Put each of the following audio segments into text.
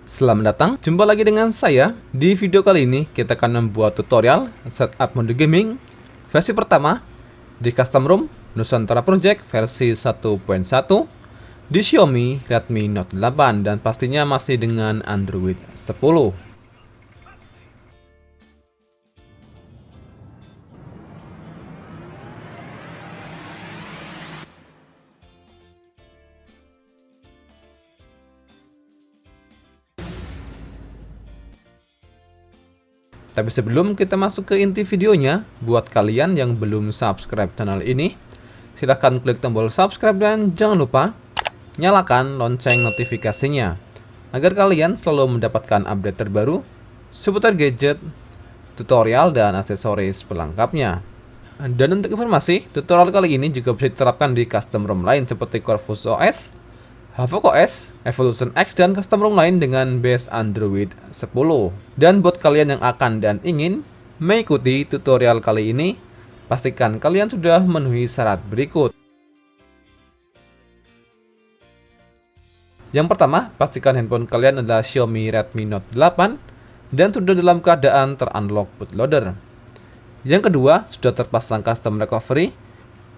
Selamat datang, jumpa lagi dengan saya. Di video kali ini kita akan membuat tutorial setup mode gaming versi pertama di custom ROM Nusantara Project versi 1.1 di Xiaomi Redmi Note 8 dan pastinya masih dengan Android 10. Tapi sebelum kita masuk ke inti videonya, buat kalian yang belum subscribe channel ini, silahkan klik tombol subscribe dan jangan lupa nyalakan lonceng notifikasinya agar kalian selalu mendapatkan update terbaru seputar gadget, tutorial, dan aksesoris pelengkapnya. Dan untuk informasi, tutorial kali ini juga bisa diterapkan di custom ROM lain seperti Corvus OS, Havoc OS, Evolution X, dan custom ROM lain dengan base Android 10. Dan buat kalian yang akan dan ingin mengikuti tutorial kali ini, pastikan kalian sudah memenuhi syarat berikut. Yang pertama, pastikan handphone kalian adalah Xiaomi Redmi Note 8 dan sudah dalam keadaan ter-unlock bootloader. Yang kedua, sudah terpasang custom recovery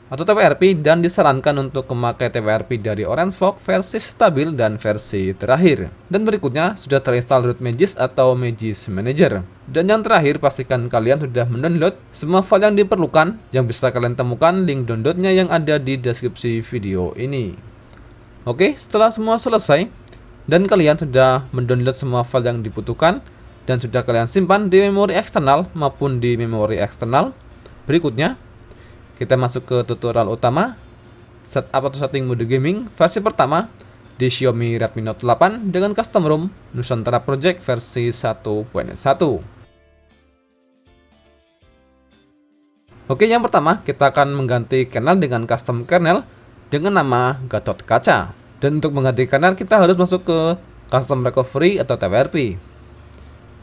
atau TWRP dan disarankan untuk memakai TWRP dari Orange Fog versi stabil dan versi terakhir. Dan berikutnya sudah terinstall root Magis atau Magis Manager. Dan yang terakhir, pastikan kalian sudah mendownload semua file yang diperlukan yang bisa kalian temukan link downloadnya yang ada di deskripsi video ini. Oke, setelah semua selesai dan kalian sudah mendownload semua file yang dibutuhkan dan sudah kalian simpan di memori eksternal maupun di memori eksternal, berikutnya kita masuk ke tutorial utama, setup atau setting mode gaming versi pertama di Xiaomi Redmi Note 8 dengan custom ROM Nusantara Project versi 1.1. Oke, yang pertama kita akan mengganti kernel dengan custom kernel dengan nama Gatot-Kaca. Dan untuk mengganti kernel kita harus masuk ke custom recovery atau TWRP.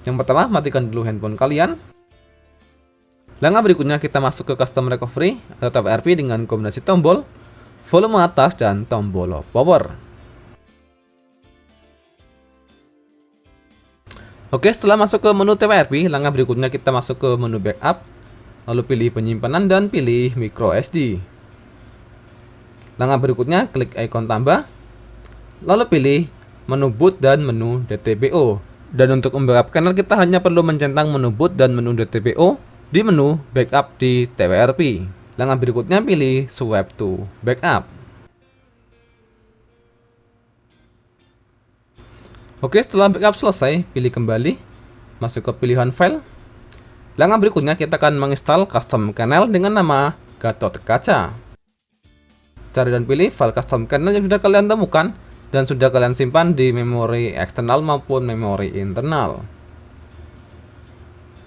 Yang pertama, matikan dulu handphone kalian. Langkah berikutnya kita masuk ke custom recovery atau TWRP dengan kombinasi tombol volume atas dan tombol power. Oke, setelah masuk ke menu TWRP, langkah berikutnya kita masuk ke menu backup, lalu pilih penyimpanan dan pilih micro SD. Langkah berikutnya klik ikon tambah, lalu pilih menu boot dan menu DTBO. Dan untuk membackup kernel kita hanya perlu mencentang menu boot dan menu DTBO di menu backup di TWRP. Langkah berikutnya pilih Swipe to Backup. Oke, setelah backup selesai, pilih kembali, masuk ke pilihan file. Langkah berikutnya kita akan menginstal custom kernel dengan nama Gatot-Kaca. Cari dan pilih file custom kernel yang sudah kalian temukan dan sudah kalian simpan di memori eksternal maupun memori internal.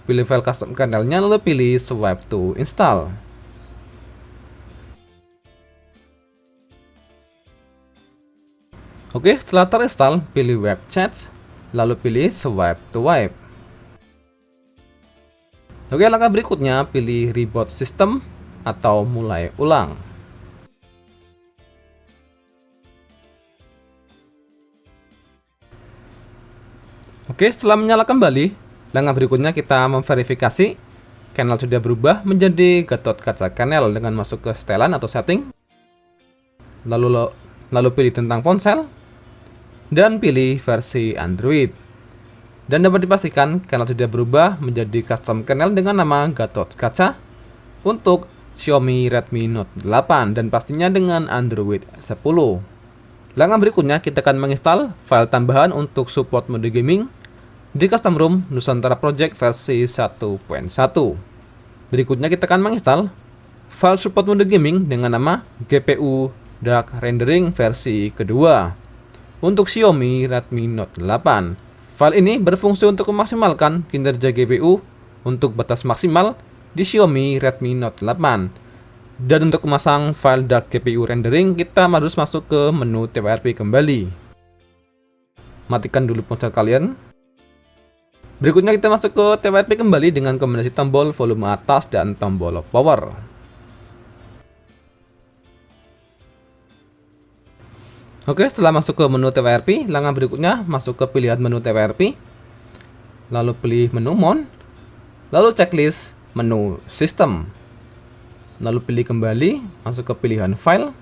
Pilih file custom kernelnya lalu pilih Swipe to Install. Oke, setelah terinstall, pilih Web Chat, lalu pilih Swipe to Wipe. Oke, langkah berikutnya pilih Reboot System atau mulai ulang. Oke, setelah menyala kembali, langkah berikutnya kita memverifikasi kernel sudah berubah menjadi Gatot-Kaca kernel dengan masuk ke setelan atau setting, lalu pilih tentang ponsel dan pilih versi Android. Dan dapat dipastikan kernel sudah berubah menjadi custom kernel dengan nama Gatot-Kaca untuk Xiaomi Redmi Note 8 dan pastinya dengan Android 10. Langkah berikutnya kita akan menginstal file tambahan untuk support mode gaming di custom ROM Nusantara Project versi 1.1. Berikutnya kita akan menginstal file support mode gaming dengan nama GPU Dark Rendering versi kedua untuk Xiaomi Redmi Note 8. File ini berfungsi untuk memaksimalkan kinerja GPU untuk batas maksimal di Xiaomi Redmi Note 8. Dan untuk memasang file Dark GPU Rendering, kita harus masuk ke menu TWRP kembali. Matikan dulu ponsel kalian. Berikutnya kita masuk ke TWRP kembali dengan kombinasi tombol volume atas dan tombol power. Oke, setelah masuk ke menu TWRP, langkah berikutnya masuk ke pilihan menu TWRP, lalu pilih menu Mon, lalu checklist menu System, lalu pilih kembali, masuk ke pilihan File,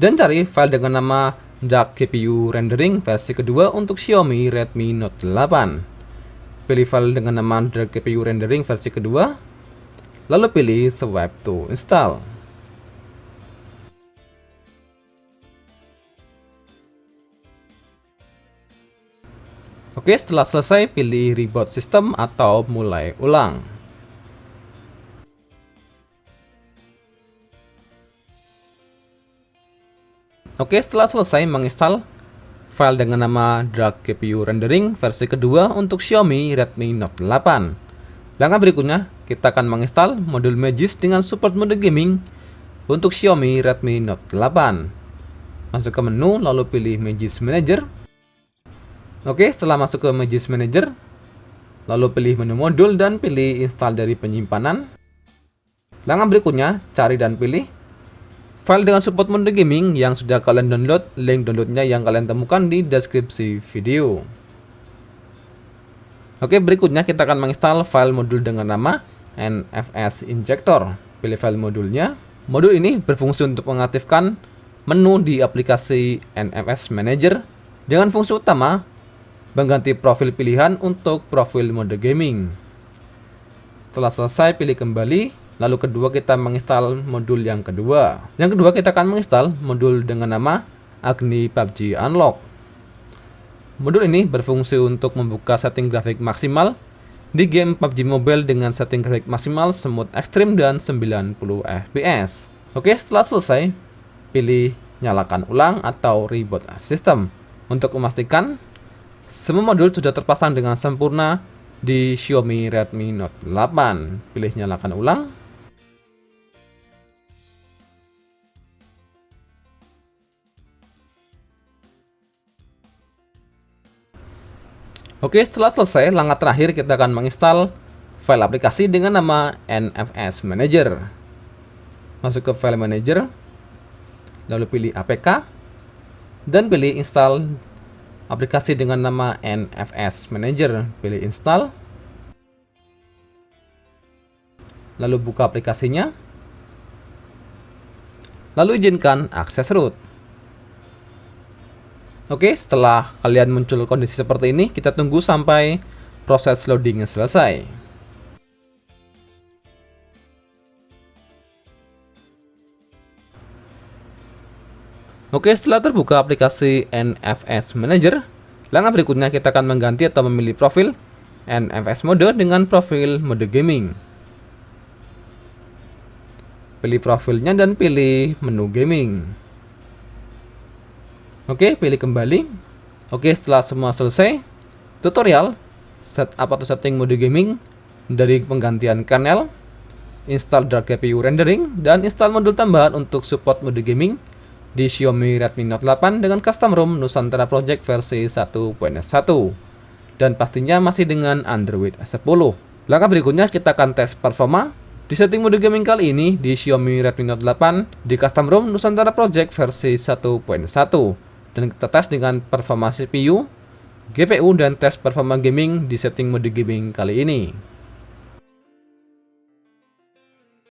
dan cari file dengan nama Dark GPU Rendering versi kedua untuk Xiaomi Redmi Note 8. Pilih file dengan nama Dark GPU Rendering versi kedua, lalu pilih Swipe to Install. Oke, setelah selesai, pilih Reboot System atau mulai ulang. Oke, setelah selesai menginstal file dengan nama Dark GPU Rendering versi kedua untuk Xiaomi Redmi Note 8. Langkah berikutnya, kita akan menginstal modul Magis dengan support mode gaming untuk Xiaomi Redmi Note 8. Masuk ke menu, lalu pilih Magis Manager. Oke, setelah masuk ke Magis Manager, lalu pilih menu modul dan pilih install dari penyimpanan. Langkah berikutnya, cari dan pilih file dengan support mode gaming yang sudah kalian download. Link downloadnya yang kalian temukan di deskripsi video. Oke, berikutnya kita akan menginstal file modul dengan nama NFS Injector. Pilih file modulnya. Modul ini berfungsi untuk mengaktifkan menu di aplikasi NFS Manager dengan fungsi utama mengganti profil pilihan untuk profil mode gaming. Setelah selesai, pilih kembali. Lalu kedua, kita menginstal modul yang kedua. Yang kedua, kita akan menginstal modul dengan nama Agni PUBG Unlock. Modul ini berfungsi untuk membuka setting grafik maksimal di game PUBG Mobile dengan setting grafik maksimal smooth ekstrim dan 90 fps. Oke, setelah selesai, pilih nyalakan ulang atau reboot system untuk memastikan semua modul sudah terpasang dengan sempurna di Xiaomi Redmi Note 8. Pilih nyalakan ulang. Oke, setelah selesai, langkah terakhir kita akan menginstal file aplikasi dengan nama NFS Manager. Masuk ke File Manager, lalu pilih APK, dan pilih install aplikasi dengan nama NFS Manager. Pilih install, lalu buka aplikasinya, lalu izinkan akses root. Oke, setelah kalian muncul kondisi seperti ini, kita tunggu sampai proses loadingnya selesai. Oke, setelah terbuka aplikasi NFS Manager, langkah berikutnya kita akan mengganti atau memilih profil NFS mode dengan profil mode gaming. Pilih profilnya dan pilih menu gaming. Oke, pilih kembali. Oke, setelah semua selesai, tutorial setup atau setting mode gaming dari penggantian kernel, install Dark GPU Rendering, dan install modul tambahan untuk support mode gaming di Xiaomi Redmi Note 8 dengan custom ROM Nusantara Project versi 1.1, dan pastinya masih dengan Android 10. Langkah berikutnya kita akan tes performa di setting mode gaming kali ini di Xiaomi Redmi Note 8 di custom ROM Nusantara Project versi 1.1, dan kita tes dengan performa CPU, GPU, dan tes performa gaming di setting mode gaming kali ini.